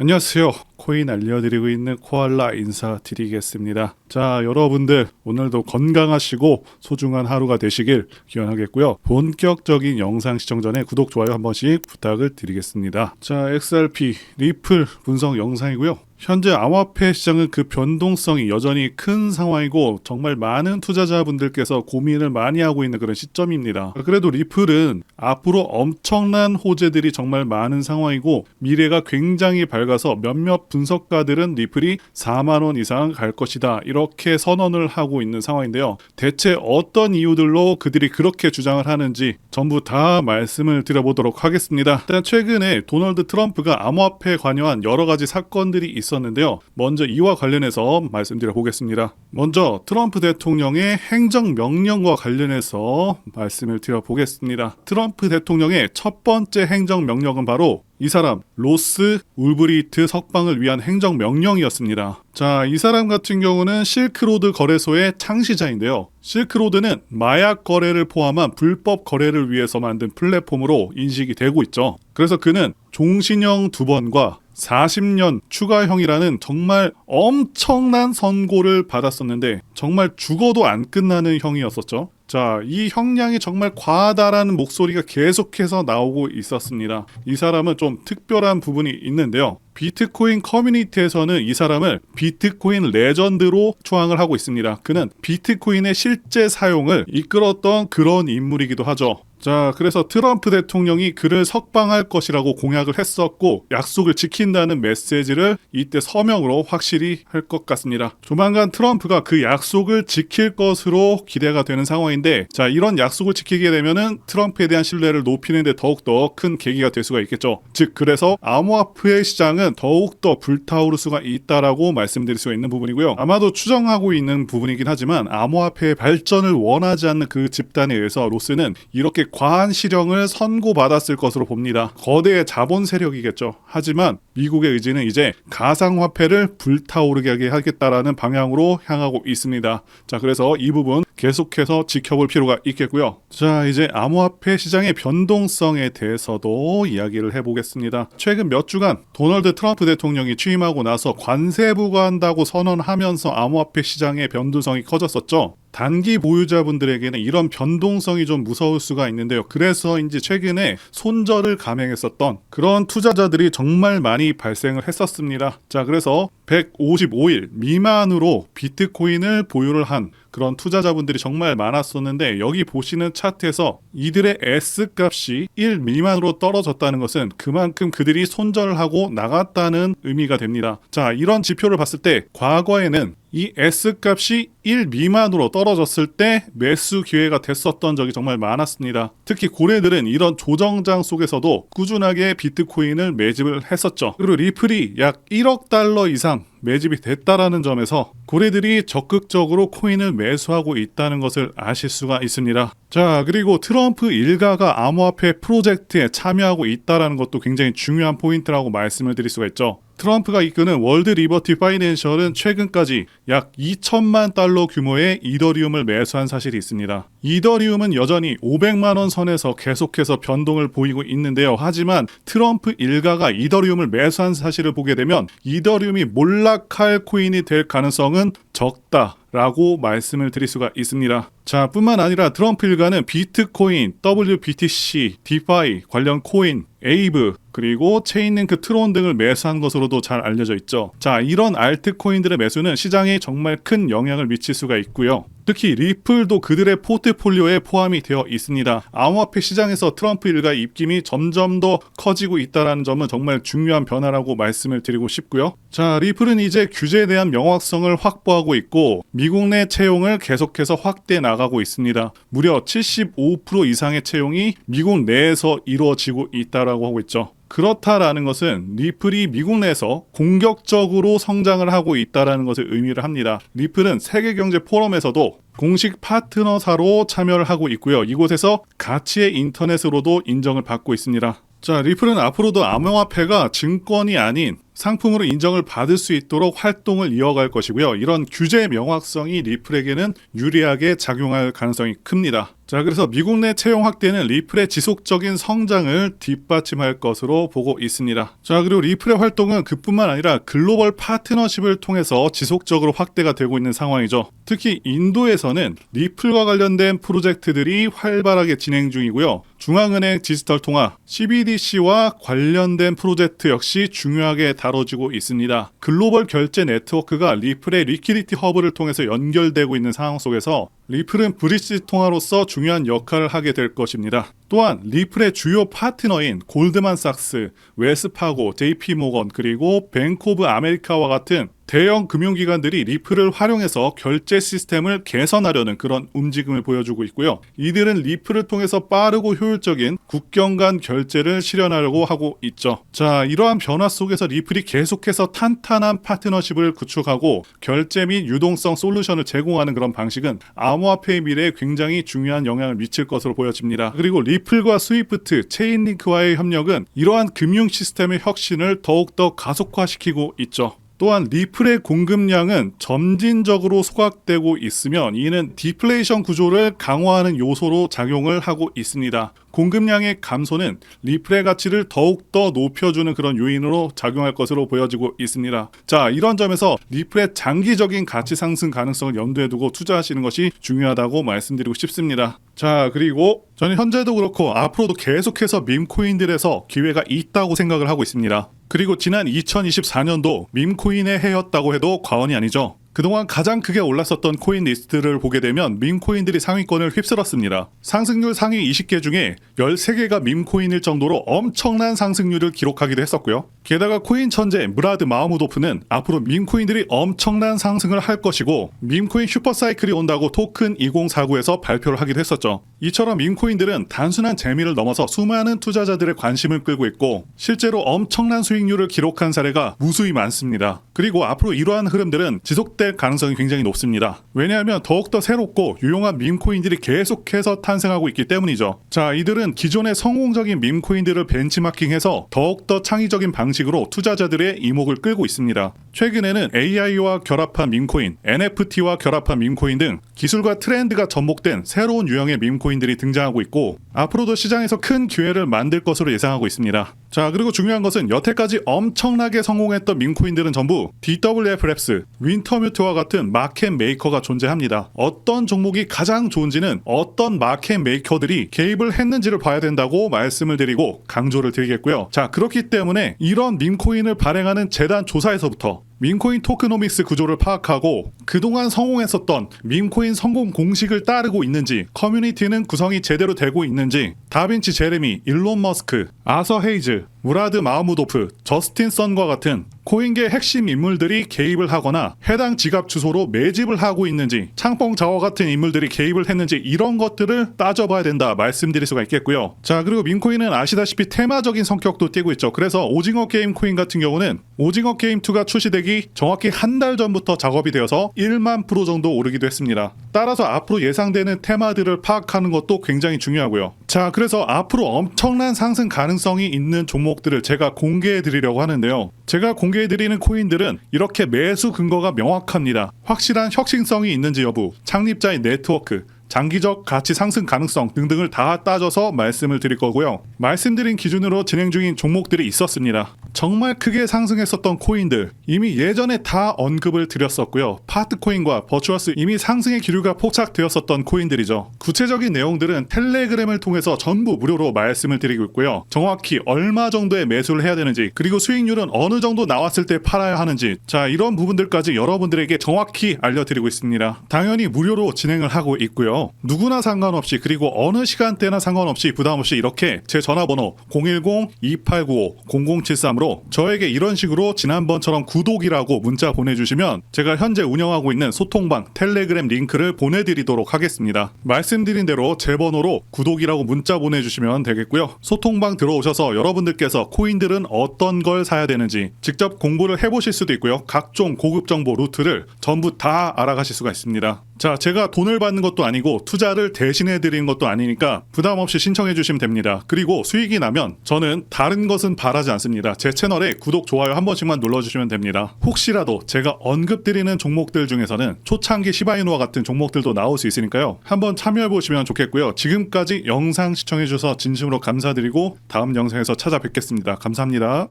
안녕하세요. 코인 알려드리고 있는 코알라 인사드리겠습니다. 자, 여러분들 오늘도 건강하시고 소중한 하루가 되시길 기원하겠고요. 본격적인 영상 시청 전에 구독, 좋아요 한 번씩 부탁을 드리겠습니다. 자, XRP, 리플 분석 영상이고요. 현재 암호화폐 시장은 그 변동성이 여전히 큰 상황이고 정말 많은 투자자분들께서 고민을 많이 하고 있는 그런 시점입니다. 그래도 리플은 앞으로 엄청난 호재들이 정말 많은 상황이고 미래가 굉장히 밝아서 몇몇 분석가들은 리플이 4만 원 이상 갈 것이다 이렇게 선언을 하고 있는 상황인데요. 대체 어떤 이유들로 그들이 그렇게 주장을 하는지 전부 다 말씀을 드려보도록 하겠습니다. 일단 최근에 도널드 트럼프가 암호화폐에 관여한 여러 가지 사건들이 있었는데요. 먼저 이와 관련해서 말씀드려 보겠습니다. 먼저 트럼프 대통령의 행정명령과 관련해서 말씀을 드려 보겠습니다. 트럼프 대통령의 첫 번째 행정명령은 바로 이 사람 로스 울브리트 석방을 위한 행정명령이었습니다. 자, 이 사람 같은 경우는 실크로드 거래소의 창시자인데요. 실크로드는 마약 거래를 포함한 불법 거래를 위해서 만든 플랫폼으로 인식이 되고 있죠. 그래서 그는 종신형 2번과 40년 추가형이라는 정말 엄청난 선고를 받았었는데 정말 죽어도 안 끝나는 형이었었죠. 자, 이 형량이 정말 과하다라는 목소리가 계속해서 나오고 있었습니다. 이 사람은 좀 특별한 부분이 있는데요. 비트코인 커뮤니티에서는 이 사람을 비트코인 레전드로 초항을 하고 있습니다. 그는 비트코인의 실제 사용을 이끌었던 그런 인물이기도 하죠. 자, 그래서 트럼프 대통령이 그를 석방할 것이라고 공약을 했었고 약속을 지킨다는 메시지를 이때 서명으로 확실히 할 것 같습니다. 조만간 트럼프가 그 약속을 지킬 것으로 기대가 되는 상황인데, 자, 이런 약속을 지키게 되면은 트럼프에 대한 신뢰를 높이는 데 더욱더 큰 계기가 될 수가 있겠죠. 즉, 그래서 암호화폐 시장은 더욱더 불타오를 수가 있다라고 말씀드릴 수가 있는 부분이고요. 아마도 추정하고 있는 부분이긴 하지만 암호화폐의 발전을 원하지 않는 그 집단에 의해서 로스는 이렇게 과한 실형을 선고받았을 것으로 봅니다. 거대의 자본 세력이겠죠. 하지만 미국의 의지는 이제 가상화폐를 불타오르게 하겠다라는 방향으로 향하고 있습니다. 자, 그래서 이 부분 계속해서 지켜볼 필요가 있겠고요. 자, 이제 암호화폐 시장의 변동성에 대해서도 이야기를 해보겠습니다. 최근 몇 주간 도널드 트럼프 대통령이 취임하고 나서 관세 부과한다고 선언하면서 암호화폐 시장의 변동성이 커졌었죠. 단기 보유자분들에게는 이런 변동성이 좀 무서울 수가 있는데요. 그래서인지 최근에 손절을 감행했었던 그런 투자자들이 정말 많이 발생을 했었습니다. 자, 그래서 155일 미만으로 비트코인을 보유를 한 그런 투자자분들이 정말 많았었는데, 여기 보시는 차트에서 이들의 S값이 1 미만으로 떨어졌다는 것은 그만큼 그들이 손절을 하고 나갔다는 의미가 됩니다. 자, 이런 지표를 봤을 때 과거에는 이 S값이 1 미만으로 떨어졌을 때 매수 기회가 됐었던 적이 정말 많았습니다. 특히 고래들은 이런 조정장 속에서도 꾸준하게 비트코인을 매집을 했었죠. 그리고 리플이 약 1억 달러 이상 매집이 됐다라는 점에서 고래들이 적극적으로 코인을 매수하고 있다는 것을 아실 수가 있습니다. 자, 그리고 트럼프 일가가 암호화폐 프로젝트에 참여하고 있다는 것도 굉장히 중요한 포인트라고 말씀을 드릴 수가 있죠. 트럼프가 이끄는 월드 리버티 파이낸셜은 최근까지 약 2천만 달러 규모의 이더리움을 매수한 사실이 있습니다. 이더리움은 여전히 500만 원 선에서 계속해서 변동을 보이고 있는데요. 하지만 트럼프 일가가 이더리움을 매수한 사실을 보게 되면 이더리움이 몰락할 코인이 될 가능성은 적다라고 말씀을 드릴 수가 있습니다. 자, 뿐만 아니라 트럼프 일가는 비트코인, WBTC, 디파이 관련 코인, 에이브, 그리고 체인링크 트론 등을 매수한 것으로도 잘 알려져 있죠. 자, 이런 알트코인들의 매수는 시장에 정말 큰 영향을 미칠 수가 있고요. 특히 리플도 그들의 포트폴리오에 포함이 되어 있습니다. 암호화폐 시장에서 트럼프 일가의 입김이 점점 더 커지고 있다는 점은 정말 중요한 변화라고 말씀을 드리고 싶고요. 자, 리플은 이제 규제에 대한 명확성을 확보하고 있고 미국 내 채용을 계속해서 확대해 나가고 있습니다. 무려 75% 이상의 채용이 미국 내에서 이루어지고 있다라고 하고 있죠. 그렇다라는 것은 리플이 미국 내에서 공격적으로 성장을 하고 있다는 것을 의미를 합니다. 리플은 세계경제 포럼에서도 공식 파트너사로 참여를 하고 있고요. 이곳에서 가치의 인터넷으로도 인정을 받고 있습니다. 자, 리플은 앞으로도 암호화폐가 증권이 아닌 상품으로 인정을 받을 수 있도록 활동을 이어갈 것이고요. 이런 규제 명확성이 리플에게는 유리하게 작용할 가능성이 큽니다. 자, 그래서 미국 내 채용 확대는 리플의 지속적인 성장을 뒷받침할 것으로 보고 있습니다. 자, 그리고 리플의 활동은 그뿐만 아니라 글로벌 파트너십을 통해서 지속적으로 확대가 되고 있는 상황이죠. 특히 인도에서는 리플과 관련된 프로젝트들이 활발하게 진행 중이고요. 중앙은행 디지털 통화 CBDC와 관련된 프로젝트 역시 중요하게 다뤄지고 있습니다. 글로벌 결제 네트워크가 리플의 리퀴디티 허브를 통해서 연결되고 있는 상황 속에서 리플은 브릿지 통화로서 중요한 역할을 하게 될 것입니다. 또한 리플의 주요 파트너인 골드만삭스, 웰스파고, JP모건 그리고 뱅크 오브 아메리카와 같은 대형 금융기관들이 리플을 활용해서 결제 시스템을 개선하려는 그런 움직임을 보여주고 있고요. 이들은 리플을 통해서 빠르고 효율적인 국경 간 결제를 실현하려고 하고 있죠. 자, 이러한 변화 속에서 리플이 계속해서 탄탄한 파트너십을 구축하고 결제 및 유동성 솔루션을 제공하는 그런 방식은 암호화폐의 미래에 굉장히 중요한 영향을 미칠 것으로 보여집니다. 그리고 리플과 스위프트, 체인링크와의 협력은 이러한 금융 시스템의 혁신을 더욱더 가속화시키고 있죠. 또한 리플의 공급량은 점진적으로 소각되고 있으면 이는 디플레이션 구조를 강화하는 요소로 작용을 하고 있습니다. 공급량의 감소는 리플의 가치를 더욱더 높여주는 그런 요인으로 작용할 것으로 보여지고 있습니다. 자, 이런 점에서 리플의 장기적인 가치 상승 가능성을 염두에 두고 투자하시는 것이 중요하다고 말씀드리고 싶습니다. 자, 그리고 저는 현재도 그렇고 앞으로도 계속해서 밈코인들에서 기회가 있다고 생각을 하고 있습니다. 그리고 지난 2024년도 밈코인의 해였다고 해도 과언이 아니죠. 그동안 가장 크게 올랐었던 코인 리스트를 보게 되면 밈코인들이 상위권을 휩쓸었습니다. 상승률 상위 20개 중에 13개가 밈코인일 정도로 엄청난 상승률을 기록하기도 했었고요. 게다가 코인 천재 무라드 마흐무도프는 앞으로 밈코인들이 엄청난 상승을 할 것이고 밈코인 슈퍼사이클이 온다고 토큰 2049에서 발표를 하기도 했었죠. 이처럼 밈코인들은 단순한 재미를 넘어서 수많은 투자자들의 관심을 끌고 있고 실제로 엄청난 수익률을 기록한 사례가 무수히 많습니다. 그리고 앞으로 이러한 흐름들은 지속될 가능성이 굉장히 높습니다. 왜냐하면 더욱더 새롭고 유용한 밈코인들이 계속해서 탄생하고 있기 때문이죠. 자, 이들은 기존의 성공적인 밈코인들을 벤치마킹해서 더욱더 창의적인 방식으로 투자자들의 이목을 끌고 있습니다. 최근에는 AI와 결합한 밈코인, NFT와 결합한 밈코인 등 기술과 트렌드가 접목된 새로운 유형의 밈코인들이 등장하고 있고 앞으로도 시장에서 큰 기회를 만들 것으로 예상하고 있습니다. 자, 그리고 중요한 것은 여태까지 엄청나게 성공했던 밈코인들은 전부 DWF 랩스, 윈터뮤트와 같은 마켓 메이커가 존재합니다. 어떤 종목이 가장 좋은지는 어떤 마켓 메이커들이 개입을 했는지를 봐야 된다고 말씀을 드리고 강조를 드리겠고요. 자, 그렇기 때문에 이런 밈코인을 발행하는 재단 조사에서부터 밈코인 토크노믹스 구조를 파악하고 그동안 성공했었던 밈코인 성공 공식을 따르고 있는지, 커뮤니티는 구성이 제대로 되고 있는지, 다빈치 제레미, 일론 머스크, 아서 헤이즈, 무라드 마흐무도프, 저스틴 선과 같은 코인계 핵심 인물들이 개입을 하거나 해당 지갑 주소로 매집을 하고 있는지, 창펑 자와 같은 인물들이 개입을 했는지 이런 것들을 따져봐야 된다 말씀드릴 수가 있겠고요. 자, 그리고 밈코인은 아시다시피 테마적인 성격도 띠고 있죠. 그래서 오징어 게임 코인 같은 경우는 오징어 게임 2가 출시되기 정확히 한 달 전부터 작업이 되어서 1만 프로 정도 오르기도 했습니다. 따라서 앞으로 예상되는 테마들을 파악하는 것도 굉장히 중요하고요. 자, 그래서 앞으로 엄청난 상승 가능성이 있는 종목들을 제가 공개해 드리려고 하는데요. 제가 공개해 드리는 코인들은 이렇게 매수 근거가 명확합니다. 확실한 혁신성이 있는지 여부, 창립자의 네트워크, 장기적 가치 상승 가능성 등등을 다 따져서 말씀을 드릴 거고요. 말씀드린 기준으로 진행 중인 종목들이 있었습니다. 정말 크게 상승했었던 코인들 이미 예전에 다 언급을 드렸었고요. 파트코인과 버추어스 이미 상승의 기류가 포착되었었던 코인들이죠. 구체적인 내용들은 텔레그램을 통해서 전부 무료로 말씀을 드리고 있고요. 정확히 얼마 정도의 매수를 해야 되는지, 그리고 수익률은 어느 정도 나왔을 때 팔아야 하는지, 자, 이런 부분들까지 여러분들에게 정확히 알려드리고 있습니다. 당연히 무료로 진행을 하고 있고요. 누구나 상관없이, 그리고 어느 시간대나 상관없이 부담없이 이렇게 제 전화번호 010-2895-0073으로 저에게 이런 식으로 지난번처럼 구독이라고 문자 보내주시면 제가 현재 운영하고 있는 소통방 텔레그램 링크를 보내드리도록 하겠습니다. 말씀드린 대로 제 번호로 구독이라고 문자 보내주시면 되겠고요. 소통방 들어오셔서 여러분들께서 코인들은 어떤 걸 사야 되는지 직접 공부를 해보실 수도 있고요. 각종 고급 정보 루트를 전부 다 알아가실 수가 있습니다. 자, 제가 돈을 받는 것도 아니고 투자를 대신해 드리는 것도 아니니까 부담 없이 신청해 주시면 됩니다. 그리고 수익이 나면 저는 다른 것은 바라지 않습니다. 제 채널에 구독, 좋아요 한 번씩만 눌러주시면 됩니다. 혹시라도 제가 언급드리는 종목들 중에서는 초창기 시바이누와 같은 종목들도 나올 수 있으니까요. 한번 참여해 보시면 좋겠고요. 지금까지 영상 시청해 주셔서 진심으로 감사드리고 다음 영상에서 찾아뵙겠습니다. 감사합니다.